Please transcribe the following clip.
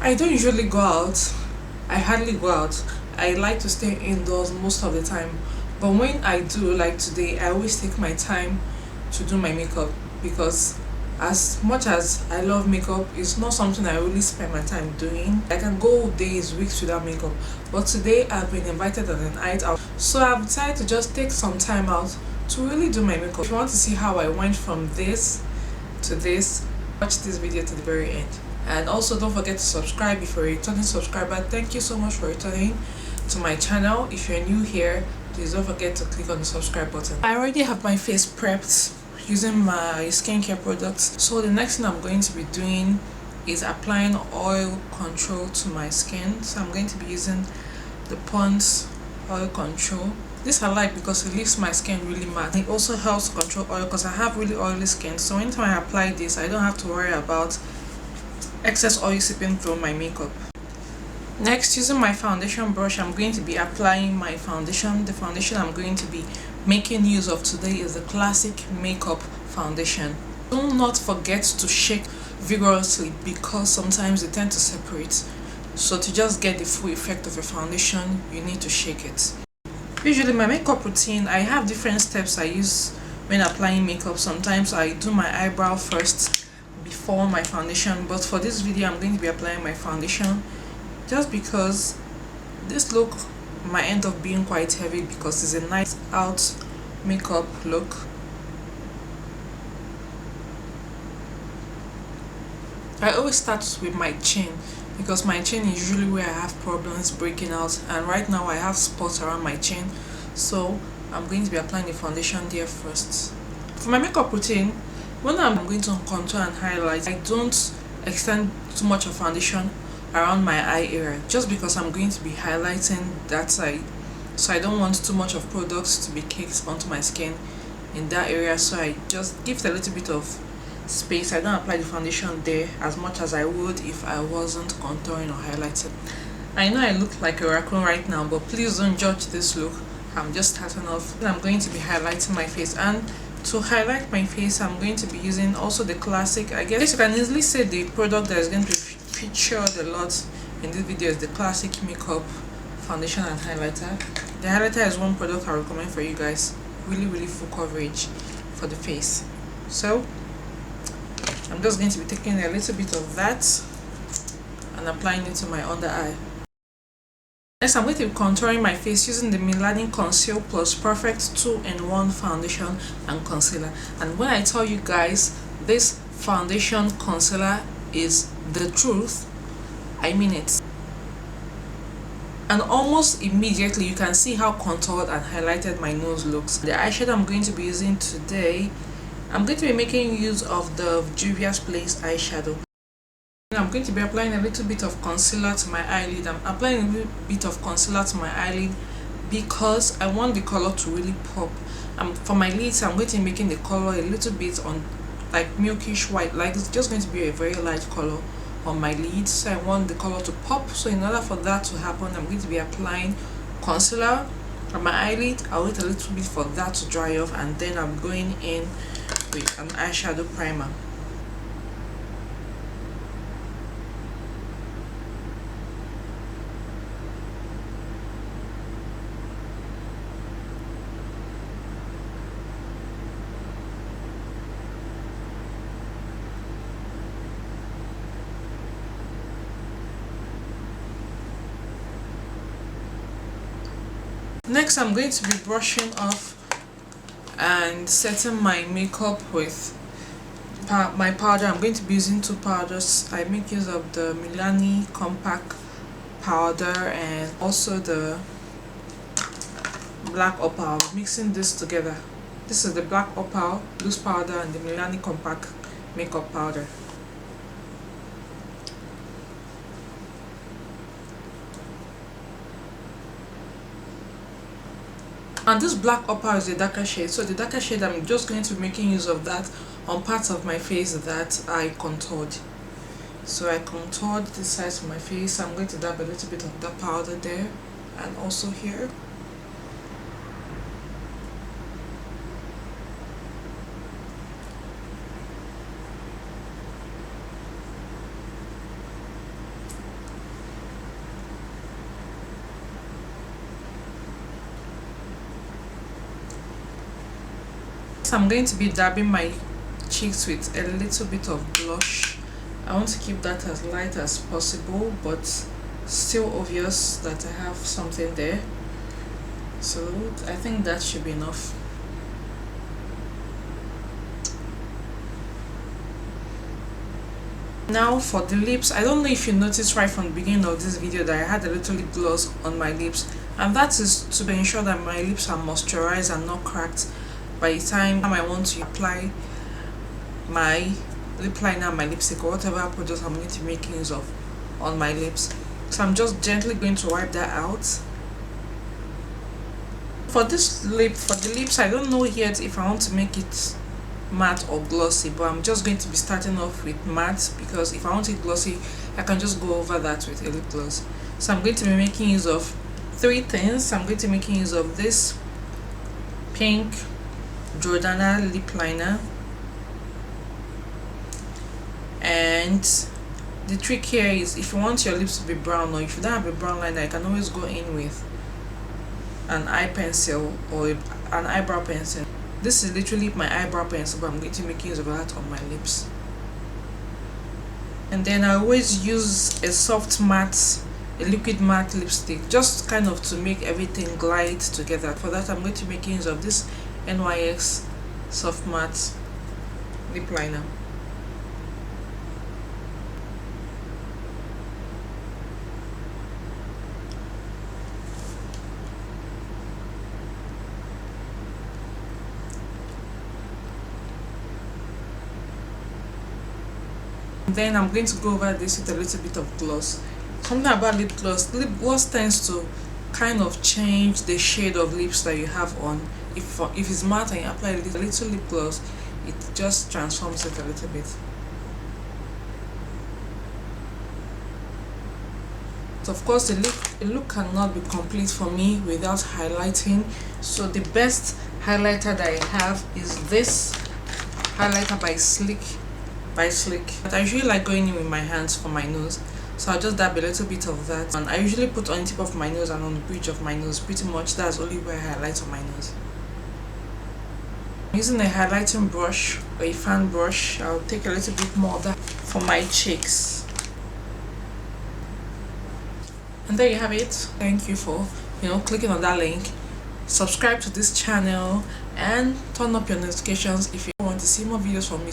I don't usually go out. I hardly go out. I like to stay indoors most of the time. But when I do, like today, I always take my time to do my makeup because as much as I love makeup, it's not something I really spend my time doing. I can go days, weeks without makeup. But today I've been invited on a night out. So I've decided to just take some time out to really do my makeup. If you want to see how I went from this to this, watch this video to the very end. And also don't forget to subscribe if you're a returning subscriber. Thank you so much for returning to my channel. If you're new here, please don't forget to click on the subscribe button. I already have my face prepped using my skincare products, so the next thing I'm going to be doing is applying oil control to my skin. So I'm going to be using the Pond's oil control. This I like because it leaves my skin really matte. It also helps control oil because I have really oily skin, so anytime I apply this I don't have to worry about excess oil seeping through my makeup. Next, using my foundation brush, I'm going to be applying my foundation. The foundation I'm going to be making use of today is the Classic Makeup Foundation. Do not forget to shake vigorously because sometimes they tend to separate. So to just get the full effect of a foundation, you need to shake it. Usually my makeup routine, I have different steps I use when applying makeup. Sometimes I do my eyebrow first before my foundation, but for this video I'm going to be applying my foundation just because this look might end up being quite heavy because it's a night out makeup look. I always start with my chin because my chin is usually where I have problems breaking out, and right now I have spots around my chin, so I'm going to be applying the foundation there first. For my makeup routine, when I'm going to contour and highlight, I don't extend too much of foundation around my eye area just because I'm going to be highlighting that side, so I don't want too much of products to be caked onto my skin in that area, so I just give it a little bit of space. I don't apply the foundation there as much as I would if I wasn't contouring or highlighting. I know I look like a raccoon right now, but please don't judge this look. I'm just starting off. I'm going to be highlighting my face, and to highlight my face I'm going to be using also the Classic. I guess you can easily say the product that is going to be featured a lot in this video is the Classic Makeup Foundation and Highlighter. The highlighter is one product I recommend for you guys. Really full coverage for the face. So I'm just going to be taking a little bit of that and applying it to my under eye. Next, I'm going to be contouring my face using the Milani Conceal Plus Perfect 2-in-1 foundation and concealer. And when I tell you guys this foundation concealer is the truth, I mean it. And almost immediately you can see how contoured and highlighted my nose looks. The eyeshadow I'm going to be using today, I'm going to be making use of the Juvia's Place eyeshadow. I'm going to be applying a little bit of concealer to my eyelid. I'm applying a little bit of concealer to my eyelid because I want the color to really pop. For my lids, I'm going to be making the color a little bit on like milkish white, like it's just going to be a very light color on my lids, so I want the color to pop. So in order for that to happen, I'm going to be applying concealer on my eyelid. I'll wait a little bit for that to dry off, and then I'm going in with an eyeshadow primer. Next, I'm going to be brushing off and setting my makeup with my powder. I'm going to be using two powders. I make use of the Milani compact powder and also the black opal. Mixing this together. This is the black opal loose powder and the Milani compact makeup powder. And this black opal is the darker shade, so the darker shade I'm just going to be making use of that on parts of my face that I contoured. So I contoured this side of my face. I'm going to dab a little bit of that powder there and also here. So I'm going to be dabbing my cheeks with a little bit of blush. I want to keep that as light as possible, but still obvious that I have something there. So I think that should be enough. Now for the lips, I don't know if you noticed right from the beginning of this video that I had a little lip gloss on my lips, and that is to ensure that my lips are moisturized and not cracked by the time I want to apply my lip liner and my lipstick or whatever product I'm going to be making use of on my lips. So I'm just gently going to wipe that out. For this lip, for the lips, I don't know yet if I want to make it matte or glossy, but I'm just going to be starting off with matte, because if I want it glossy I can just go over that with a lip gloss. So I'm going to be making use of three things. I'm going to be making use of this pink Jordana lip liner, and the trick here is if you want your lips to be brown, or if you don't have a brown liner, you can always go in with an eye pencil or an eyebrow pencil. This is literally my eyebrow pencil, but I'm going to make use of that on my lips. And then I always use a soft matte, a liquid matte lipstick, just kind of to make everything glide together. For that I'm going to make use of this NYX soft matte lip liner. Then I'm going to go over this with a little bit of gloss. Something about lip gloss tends to kind of change the shade of lips that you have on. If it's matte and you apply a little lip gloss, it just transforms it a little bit. So of course the look cannot be complete for me without highlighting, so the best highlighter that I have is this highlighter by Sleek. But I usually like going in with my hands for my nose, so I'll just dab a little bit of that, and I usually put on the tip of my nose and on the bridge of my nose. Pretty much that's only where I highlight on my nose. Using a highlighting brush or a fan brush, I'll take a little bit more of that for my cheeks. And there you have it. Thank you for clicking on that link. Subscribe to this channel and turn up your notifications if you want to see more videos from me.